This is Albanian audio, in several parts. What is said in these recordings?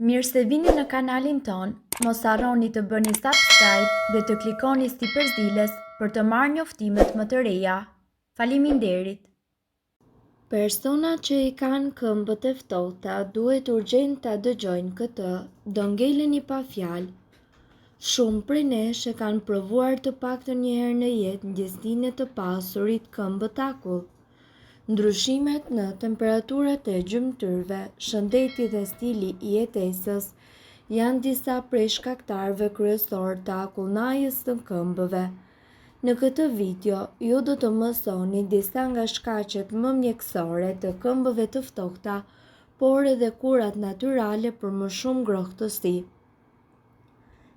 Mirë se vini në kanalin ton, mos harroni të bëni subscribe dhe të klikoni si përzdiles për të marrë njoftimet më të reja. Faleminderit! Persona që i kanë këmbët e ftohta duhet urgjent ta dëgjojnë këtë, do ngeleni pa fjalë. Shumë prej nesh e kanë provuar të paktën një herë në jetë ndjesinë e të pasurit këmbët akull. Ndryshimet në temperaturat e gjymtyrëve, shëndeti dhe stili i jetesës janë disa prej shkaktarëve kryesor të akullnajës së këmbëve. Në këtë video, ju do të mësoni disa nga shkaqet më mjekësore të këmbëve të ftohta, por edhe kurat natyrale për më shumë ngrohtësi.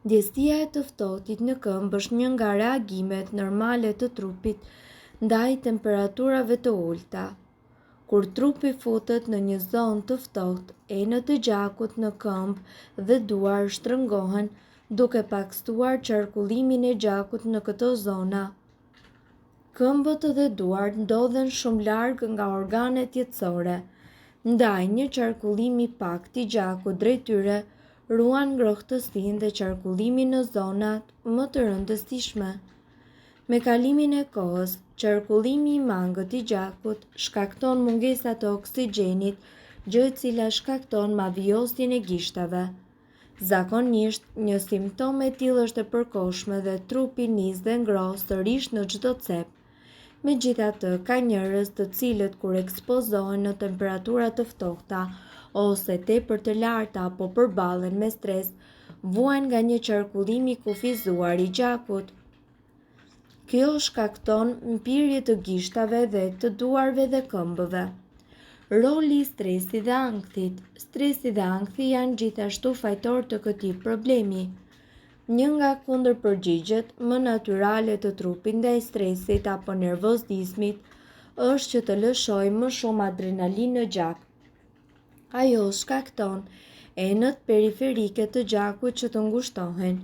Ndjesia e të ftohtit në këmbë është një nga reagimet normale të trupit ndaj temperaturave të ulta. Kur trupi futet në një zonë të ftohtë, enët e gjakut në këmbë dhe duar shtrëngohen duke paksuar qarkullimin e gjakut në këto zona. Këmbët dhe duart ndodhen shumë larg nga organet jetësore, ndaj një qarkullimi i pakët i gjakut drejt tyre ruan ngrohtësinë dhe qarkullimin në zonat më të rëndësishme. Me kalimin e kohës, qarkullimi i mangët i gjakut shkakton mungesa të oksigjenit, gjë e cila shkakton mavijosjen e gishtave. Zakonisht, një simptom e tillë është e përkohshme dhe trupi nis dhe ngroh sërish në çdo cep. Megjithatë, ka njerëz të cilët kur ekspozohen në temperatura të ftohta ose tepër të larta apo përballen me stres, vuajnë nga një qarkullim i kufizuar i gjakut. Kjo shkakton mpirje të gishtave dhe të duarve dhe këmbëve. Roli i stresit dhe ankthit. Stresi dhe ankthi janë gjithashtu fajtor të këtij problemi. Një nga kundërpërgjigjet më natyrale të trupit ndaj stresit apo nervozizmit është që të lëshojë më shumë adrenalinë në gjak. Ajo shkakton enët periferike të gjakut që të ngushtohen.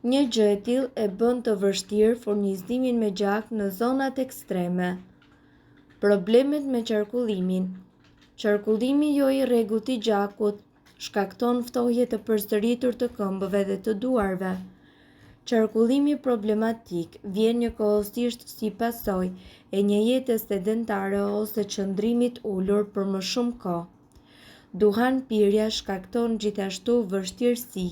Një gjë e tillë e bën të vështirë furnizimin me gjak në zonat ekstreme. Problemet me qarkullimin. Qarkullimi jo i rregullt i gjakut shkakton ftohje të përsëritur të këmbëve dhe të duarve. Qarkullimi problematik vjen njëkohësisht si pasojë e një jete sedentare ose qëndrimit ulur për më shumë kohë. Duhanpirja shkakton gjithashtu vështirësi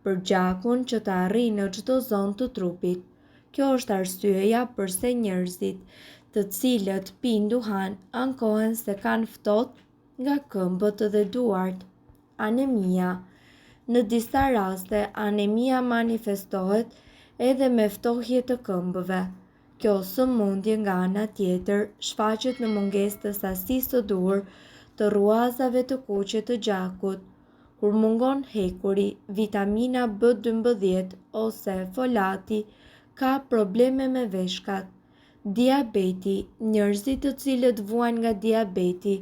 për gjakun që të arrijë në çdo zonë të trupit. Kjo është arsyeja pse njerëzit të cilët pijnë duhan ankohen se kanë ftohtë nga këmbët dhe duart. Anemia. Në disa raste, anemia manifestohet edhe me ftohje të këmbëve. Kjo sëmundje nga ana tjetër shfaqet në mungesë të sasisë së duhur të rruazave të kuqe të gjakut. Kur mungon hekuri, vitamina B12 ose folati, ka probleme me veshkat. Diabeti. Njerëzit të cilët vuajnë nga diabeti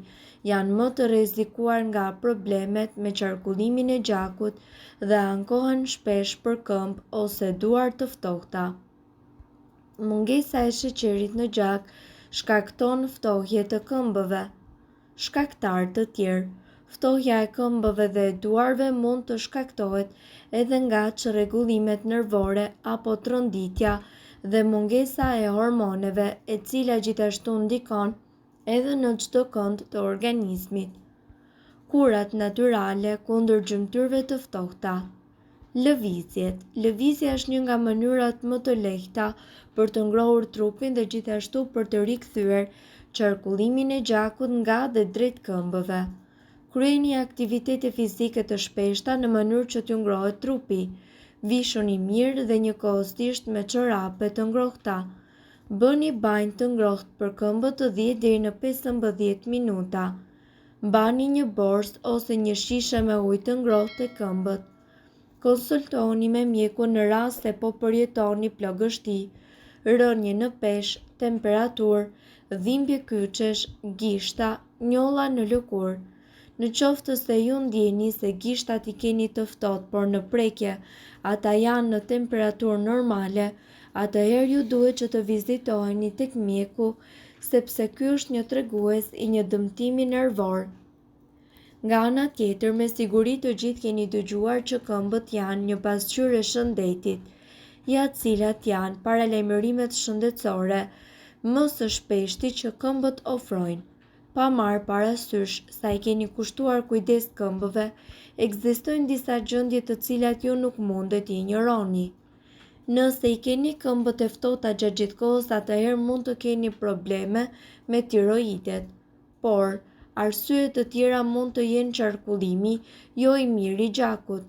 janë më të rrezikuar nga problemet me qarkullimin e gjakut dhe ankohen shpesh për këmbë ose duar të ftohta. Mungesa e sheqerit në gjak shkakton ftohje të këmbëve. Shkaktarë të tjerë. Ftohja e këmbëve dhe duarve mund të shkaktohet edhe nga çrregullimet nervore apo tronditja dhe mungesa e hormoneve, e cila gjithashtu ndikon edhe në çdo kënd të organizmit. Kurat natyrale kundër gjymtyrëve të ftohta. Lëvizjet. Lëvizja është një nga mënyrat më të lehta për të ngrohur trupin dhe gjithashtu për të rikthyer qarkullimin e gjakut nga dhe drejt këmbëve. Kryeni aktivitete fizike të shpeshta në mënyrë që t'ju ngrohet trupi. Vishuni mirë dhe njëkohësisht me çorape të ngrohta. Bëni banjë të ngrohtë për këmbët të 10 deri në 15 minuta. Mbani një borsë ose një shishe me ujë të ngrohtë te këmbët. Konsultoni me mjekun në rast se po përjetoni plagështi, rënje në peshë, temperaturë, dhimbje kyçesh, gishta, njolla në lëkurë. Në qoftë se ju ndjeni se gishtat i keni të ftohtë por në prekje ata janë në temperaturë normale, atëherë ju duhet që të vizitoheni tek mjeku sepse ky është një tregues i një dëmtimi nervor. Nga ana tjetër, me siguri të gjithë keni dëgjuar që këmbët janë një pasqyrë e shëndetit, ja cilat janë paralajmërimet shëndetësore më së shpeshti që këmbët ofrojnë. Pa marrë parasysh sa I keni kushtuar kujdes këmbëve, ekzistojnë disa gjendje të cilat ju nuk mundet I injoroni. Nëse I keni këmbët e ftohta gjatë gjithë kohës, atëherë mund të keni probleme me tiroidet, por arsye të tjera mund të jenë qarkullimi jo I mirë I gjakut,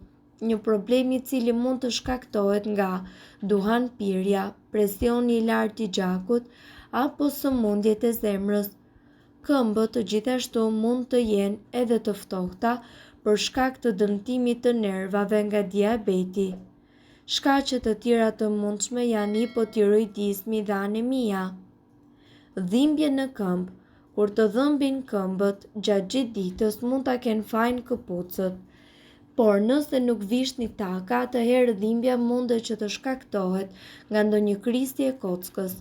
një problem I cili mund të shkaktohet nga duhanpirja, presioni I lartë I gjakut apo sëmundjet e zemrës. Këmbët gjithashtu mund të jenë edhe të ftohta për shkak të dëmtimit të nervave nga diabeti. Shkaqet të tjera të mundshme janë hipotiroidizmi dhe anemia. Dhimbje në këmbë. Kur të dhëmbin këmbët gjatë gjithë ditës mund ta kenë fajin këpucët, por nëse nuk vishni taka, atëherë dhimbja mundet që të shkaktohet nga ndonjë krisje e kockës.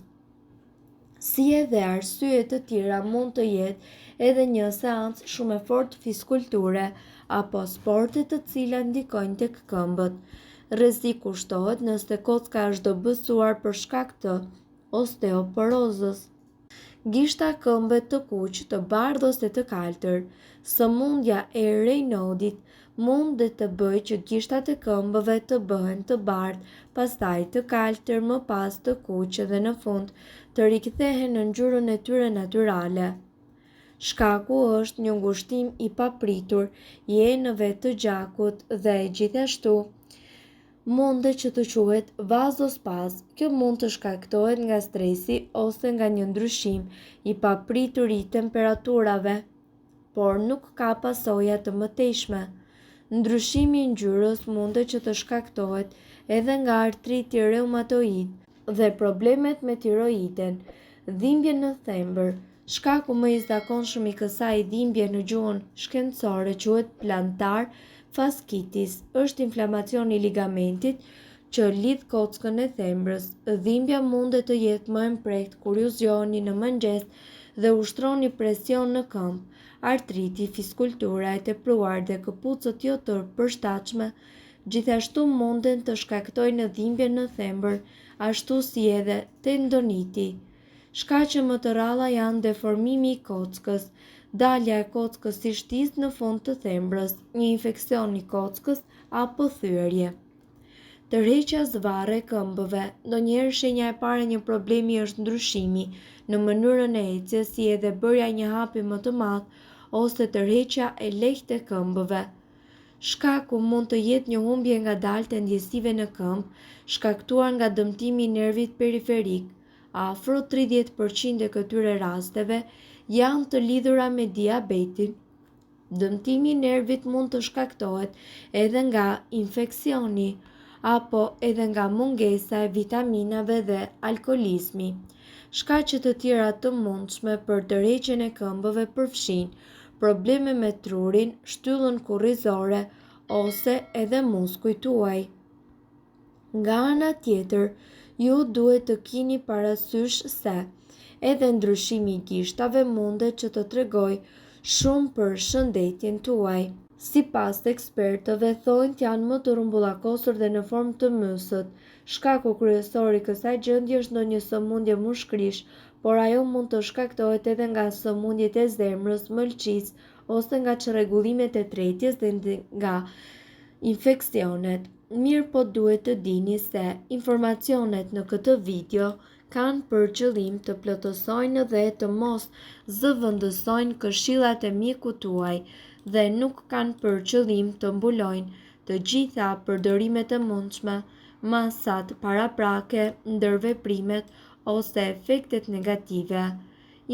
Si edhe arsye të tjera mund të jetë edhe një seancë shumë e fortë fiskulture apo sporte të cilat ndikojnë tek këmbët. Rreziku kushtohet nëse kocka është dobësuar për shkak të osteoporozës. Gishta këmbëve të kuq, të bardhë ose të kaltër. Sëmundja e Raynaudit mund të bëjë që gishtat e këmbëve të bëhen të bardhë, pastaj të kaltër, më pas të kuq dhe në fund të rikthehen në ngjyrën e tyre natyrale. Shkaku është një ngushtim I papritur I enëve të gjakut dhe gjithashtu mundet që të quhet vazospaz. Kjo mund të shkaktohet nga stresi ose nga një ndryshim I papritur I temperaturave, por nuk ka pasoja të mëtejshme. Ndryshimi I ngjyrës mundet që të shkaktohet edhe nga artriti reumatoid dhe problemet me tiroiden. Dhimbje në thembër. Shkaku më I zakonshëm I kësaj dhimbje në gjuhën shkencore quhet plantar fasciitis, është inflamacion I ligamentit që lidh kockën e thembrës. Dhimbja mundet të jetë më e mprehtë kur ju zgjoheni në mëngjes dhe ushtroni presion në këmbë. Artriti, fiskultura e tepruar dhe këpucët jo të përshtatshme gjithashtu munden të shkaktojnë dhimbje në thembër, ashtu si edhe tendoniti. Shkaqe më të rralla janë deformimi I kockës, dalja e kockës si shtizë në fund të thembrës, një infeksion I kockës apo thyerje. Tërheqja zvarre e këmbëve. Ndonjëherë shenja e parë e një problemi është ndryshimi në mënyrën e ecjes, si edhe bërja një hapi më të madh ose tërheqja e lehtë e këmbëve. Shkaku mund të jetë një humbje ngadalë të ndjesive në këmbë, shkaktuar nga dëmtimi I nervit periferik. Afro 30% e këtyre rasteve janë të lidhura me diabetin. Dëmtimi I nervit mund të shkaktohet edhe nga infeksioni apo edhe nga mungesa e vitaminave dhe alkolizmi. Shkaqe të tjera të mundshme për tërheqjen e këmbëve përfshijnë probleme me trurin, shtyllën kurrizore ose edhe muskujt tuaj. Nga ana tjetër, ju duhet të keni parasysh se edhe ndryshimi I gishtave mundet që të tregojë shumë për shëndetjen tuaj. Sipas ekspertëve, thonjt janë më të rrumbullakosur dhe në formë të mysët. Shkaku kryesor I kësaj gjendje është ndonjë sëmundje mushkërish, por ajo mund të shkaktohet edhe nga sëmundjet e zemrës, mëlçisë ose nga çrregullimet e tretjes dhe nga infeksionet. Mirë po duhet të dini se informacionet në këtë video kanë për qëllim të plotësojnë dhe të mos zëvendësojnë këshillat e mjekut tuaj dhe nuk kanë për qëllim të mbulojnë të gjitha përdorimet e mundshme, masat paraprake, ndërveprimet ose efektet negative.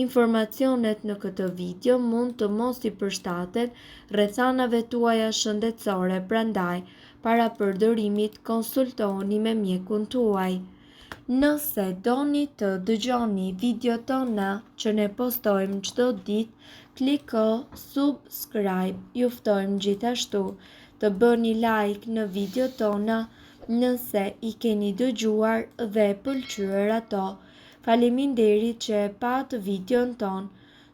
Informacionet në këtë video mund të mos I përshtaten rrethanave tuaja shëndetësore, prandaj para përdorimit konsultohuni me mjekun tuaj. Nëse doni të dëgjoni video tona që ne postojmë çdo ditë, kliko subscribe. Ju ftojmë gjithashtu të bëni like në video tona nëse I keni dëgjuar dhe pëlqyer ato. Faleminderit që e pat videon ton.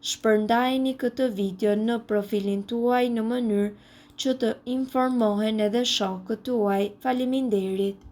Shpërndajeni këtë video në profilin tuaj në mënyrë që të informohen edhe shokët tuaj. Faleminderit.